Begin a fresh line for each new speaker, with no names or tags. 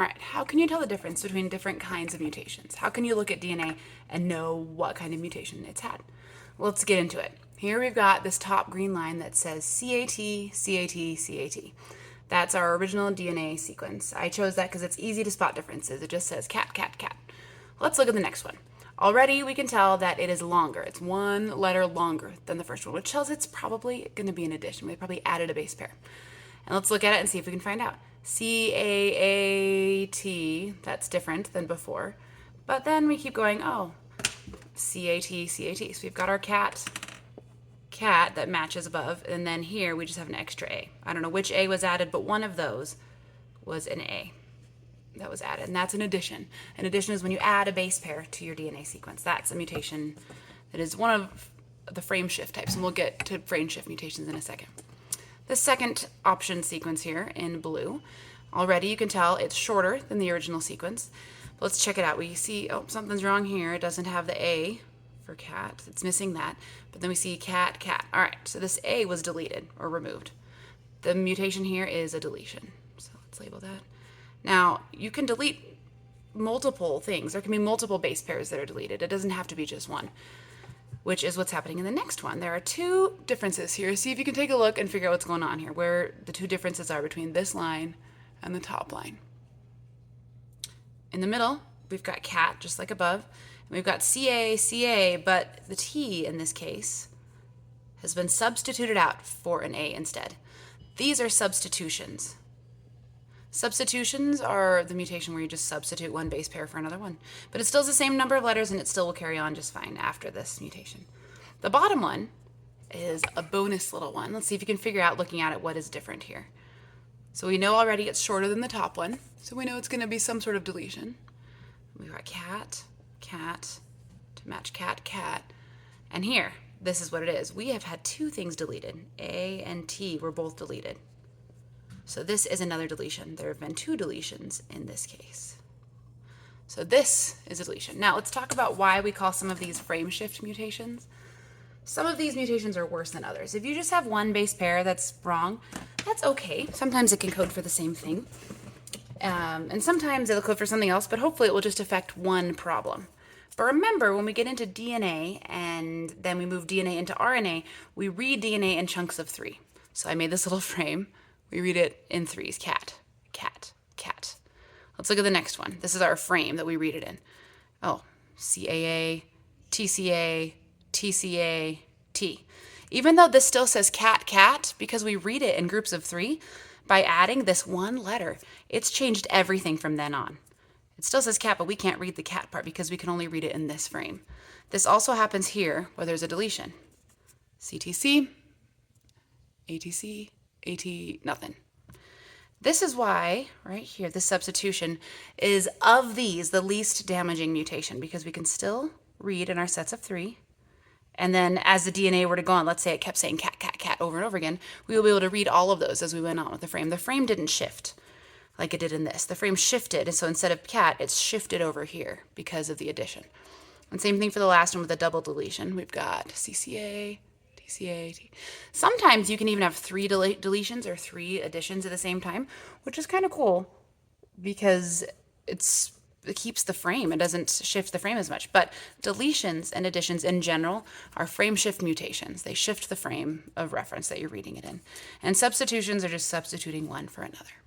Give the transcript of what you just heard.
All right, how can you tell the difference between different kinds of mutations? How can you look at DNA and know what kind of mutation it's had? Well, let's get into it. Here we've got this top green line that says CAT, CAT, CAT. That's our original DNA sequence. I chose that because it's easy to spot differences. It just says cat, cat, cat. Let's look at the next one. Already we can tell that it is longer. It's one letter longer than the first one, which tells it's probably going to be an addition. They probably added a base pair. And let's look at it and see if we can find out. CAAT, that's different than before. But then we keep going, oh, CAT, CAT. So we've got our cat that matches above, and then here we just have an extra A. I don't know which A was added, but one of those was an A that was added, and that's an addition. An addition is when you add a base pair to your DNA sequence. That's a mutation that is one of the frame shift types, and we'll get to frame shift mutations in a second. The second option sequence here in blue, already you can tell it's shorter than the original sequence. But let's check it out. We see, oh, something's wrong here. It doesn't have the A for cat. It's missing that. But then we see cat, cat. All right, so this A was deleted or removed. The mutation here is a deletion. So let's label that. Now, you can delete multiple things. There can be multiple base pairs that are deleted. It doesn't have to be just one, which is what's happening in the next one. There are two differences here. See if you can take a look and figure out what's going on here, where the two differences are between this line and the top line. In the middle, we've got cat, just like above, and we've got CA, CA, but the T in this case has been substituted out for an A instead. These are substitutions. Substitutions are the mutation where you just substitute one base pair for another one. But it still has the same number of letters, and it still will carry on just fine after this mutation. The bottom one is a bonus little one. Let's see if you can figure out, looking at it, what is different here. So we know already it's shorter than the top one, so we know it's going to be some sort of deletion. We've got cat, cat, to match cat, cat. And here, this is what it is. We have had two things deleted. A and T were both deleted. So this is another deletion. There have been two deletions in this case. So this is a deletion. Now let's talk about why we call some of these frame shift mutations. Some of these mutations are worse than others. If you just have one base pair that's wrong, that's okay. Sometimes it can code for the same thing. And sometimes it'll code for something else, but hopefully it will just affect one problem. But remember, when we get into DNA and then we move DNA into RNA, we read DNA in chunks of 3. So I made this little frame. We read it in 3s, cat, cat, cat. Let's look at the next one. This is our frame that we read it in. Oh, CAA, TCA, TCA, T. Even though this still says cat, cat, because we read it in groups of 3, by adding this one letter, it's changed everything from then on. It still says cat, but we can't read the cat part because we can only read it in this frame. This also happens here where there's a deletion. CTC, ATC, AT, nothing. This is why, right here, this substitution is, of these, the least damaging mutation, because we can still read in our sets of 3. And then as the DNA were to go on, let's say it kept saying cat, cat, cat over and over again, we will be able to read all of those as we went on with the frame. The frame didn't shift like it did in this. The frame shifted, and so instead of cat, it's shifted over here because of the addition. And same thing for the last one with the double deletion. We've got CCA, TCA. Sometimes you can even have 3 deletions or 3 additions at the same time, which is kind of cool because it keeps the frame. It doesn't shift the frame as much. But deletions and additions in general are frame shift mutations. They shift the frame of reference that you're reading it in. And substitutions are just substituting one for another.